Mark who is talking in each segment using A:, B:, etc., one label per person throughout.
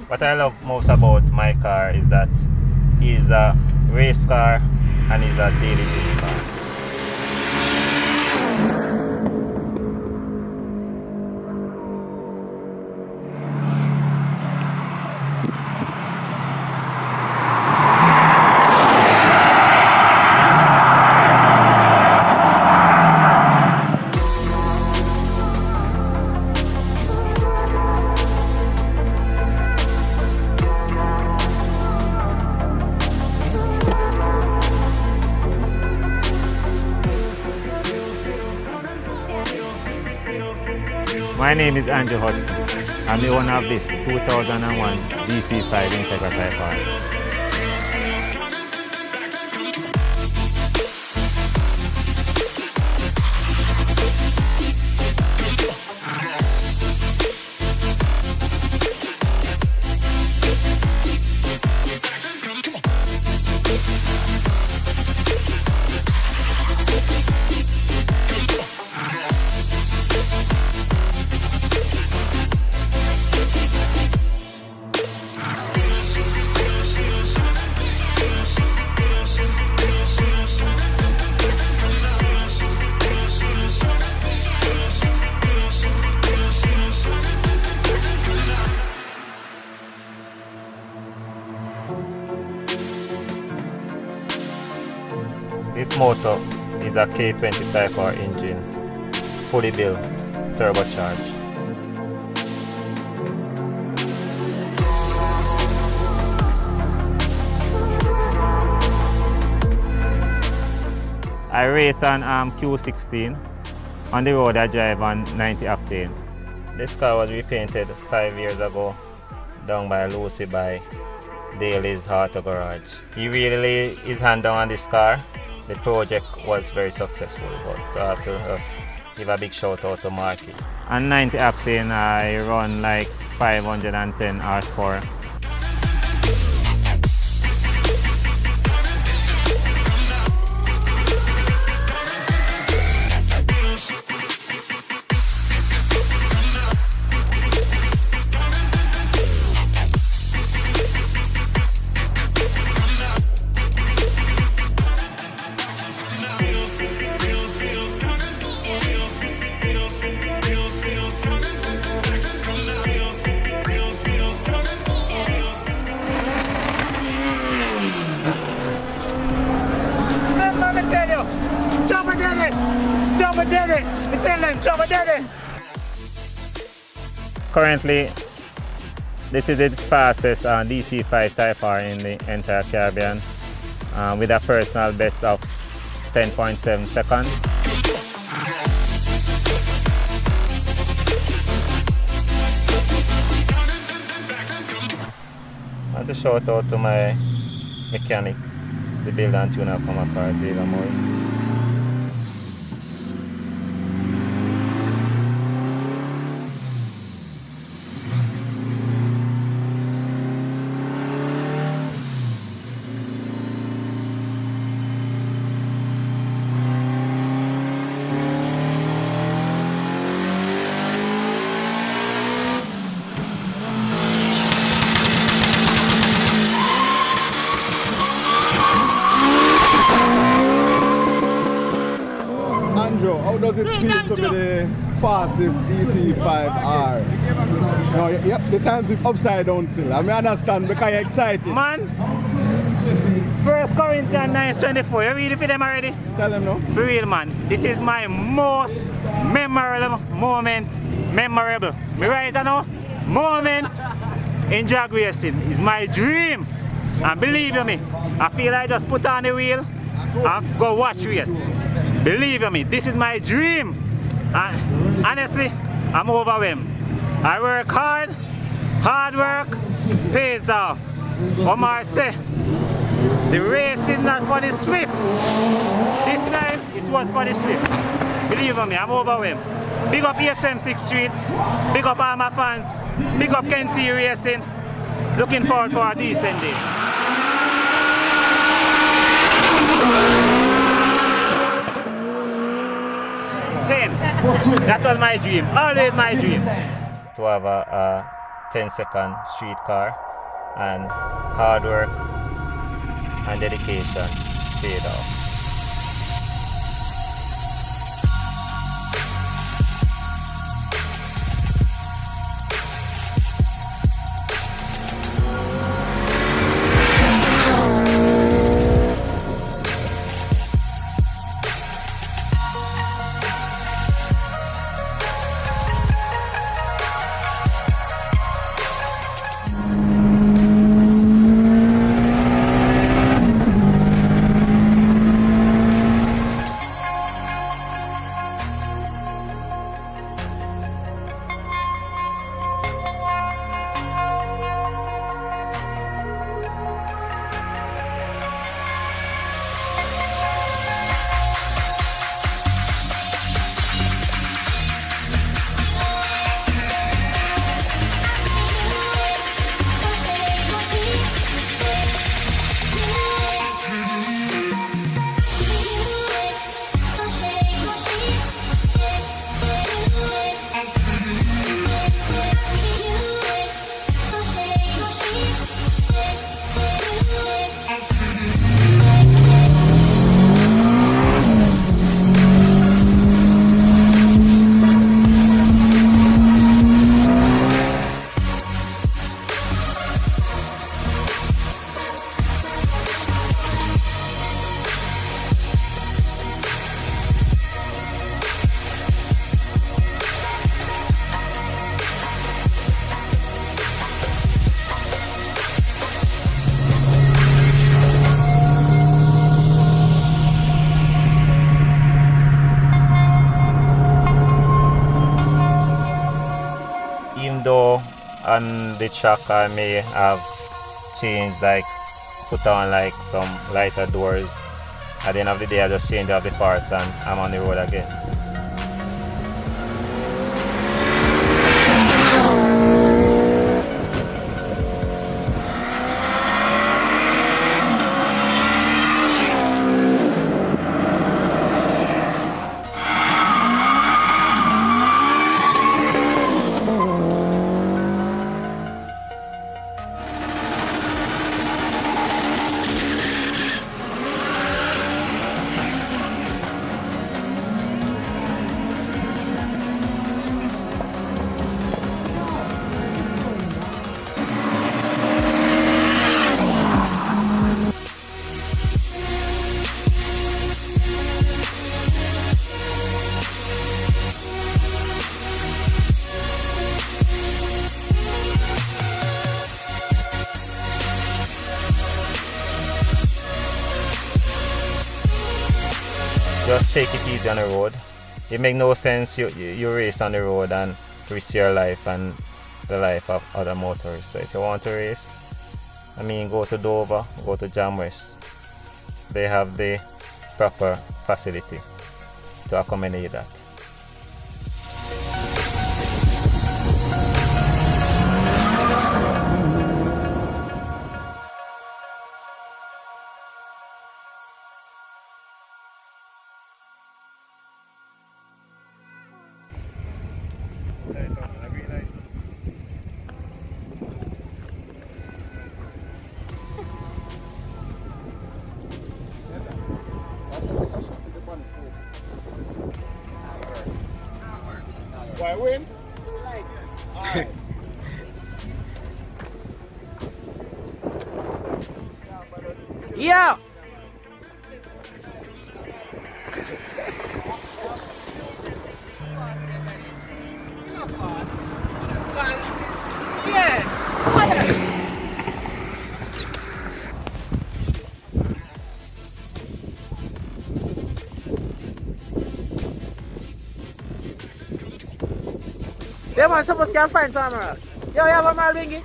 A: What I love most about my car is that it's a race car and it's a daily duty car. My name is Andrew Hudson. I'm the owner of this 2001 DC5R Integra Type R. This motor is a K20 Type R engine, fully built, turbocharged. I race on Q16. On the road I drive on 90 octane. This car was repainted 5 years ago down by Lucy by Daly's Auto Garage. He really laid his hand down on this car. The project was very successful, so I have to just give a big shout out to Marky. On 90 octane I run like 510 horsepower. Currently, this is the fastest DC5 Type R in the entire Caribbean with a personal best of 10.7 seconds. That's a shout out to my mechanic, the builder and tuner for my car, Zeva Mori.
B: How does it feel to be the fastest DC5R? No, yep, the time's upside down still. I mean, I understand because you're excited.
A: Man, 1 Corinthians 9:24, you read it for them already?
B: Tell them no.
A: For real, man. This is my most memorable moment. Memorable. Me right now? Moment in drag racing is my dream. And believe you me, I feel I just put on the wheel and go watch race. Believe me, this is my dream. And honestly, I'm overwhelmed. I work hard, hard work pays off. Omar say, the race is not for the swift. This time, it was for the swift. Believe me, I'm overwhelmed. Big up ESM6 Streets, big up all my fans, big up Kenty Racing. Looking forward for a decent day. That was my dream, always my dream. To have a
C: 10-second streetcar, and hard work and dedication paid off. Though on the track I may have changed, like put on like some lighter doors. At the end of the day I just change out the parts and I'm on the road again. Just take it easy on the road. It makes no sense you race on the road and risk your life and the life of other motorists. So if you want to race, I mean, go to Dover, go to Jam West. They have the proper facility to accommodate that.
B: Why win?
D: Yeah. Yeah, man, supposed to find some emerald. Yo, you have a emerald wingy?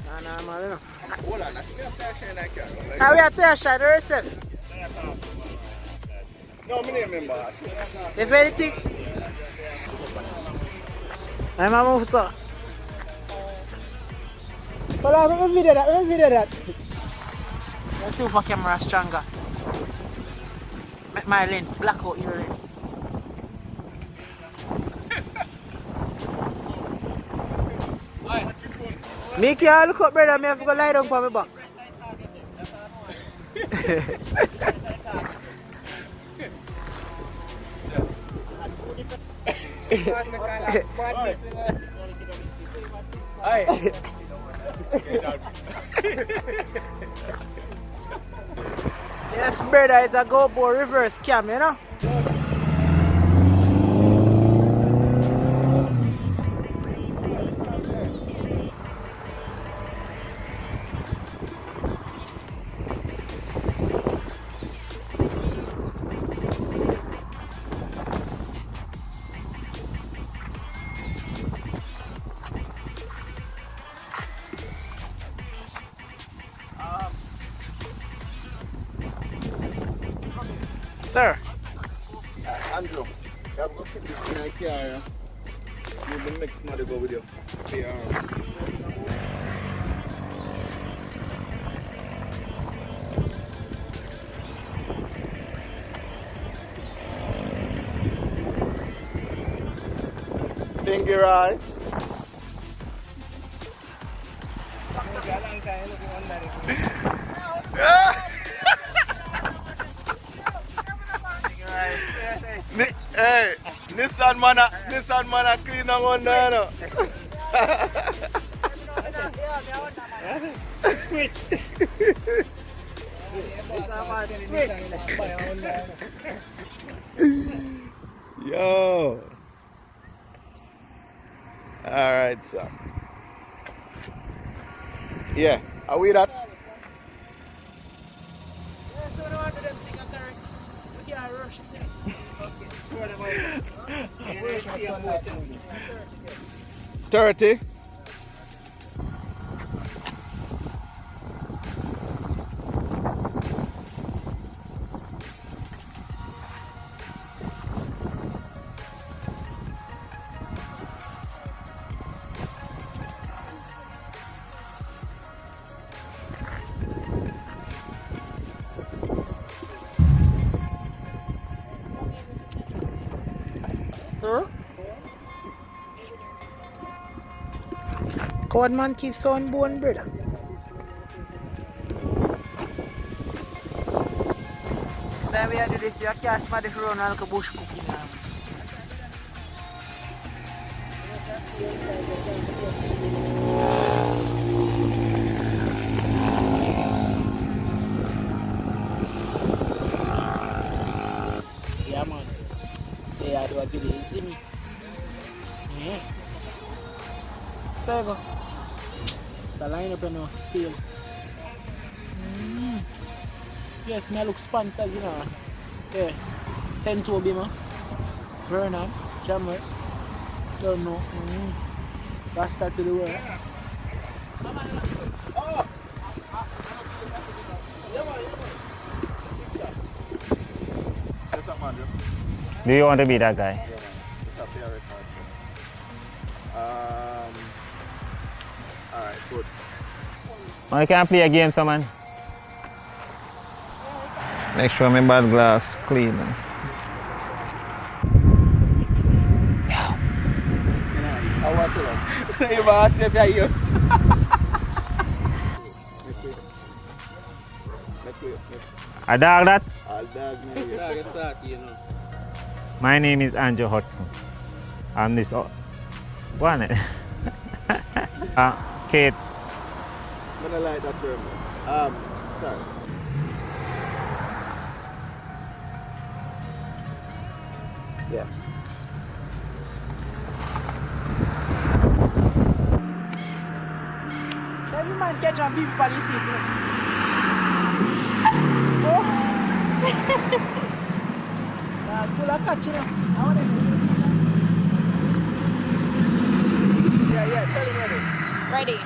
D: No, emerald, you know.
B: Hold on, I think we have to shine that camera.
D: Now we have to shine the yourself.
B: No, I don't remember.
D: If anything, I'm a move, sir. Hold on, let me video that. Let's see if my camera is stronger. Make my lens black out your lens. Me can't look up, brother. Me have to go lie down for my back. Yes, brother, it's a GoPro reverse cam, you know? Sir.
B: Andrew, you have to go put this in a car. You the next man to go with you. Thank you, right? Hey, Nissan man a clean up one there, no? Yo. Alright, sir. Yeah, are we that? $30.
D: Code man keeps on bone, brother. Next time we do this, we can't smell the run like a bush cooking now. Yeah, man. Yeah, I do a video, you see me? Yeah. So you go. The line up and steel. Yes, me look sponsors, you know. Yeah. 10 to Obima. Vernon. Jammer. Don't know. Rasta to the world.
C: Do you want to be that guy?
B: Alright, good.
C: Man, you can play a game, so man. Make sure my bad glass clean.
B: How was it? You ask if I hear.
C: A dog that?
B: I'll dog me.
C: My name is Andrew Hudson. I'm this. One. Kate.
B: I'm gonna like that term. Sorry. Yeah.
D: Every man catch on people by the seat. Oh. Full of catch, you know.
B: Yeah, tell him ready.
E: Ready.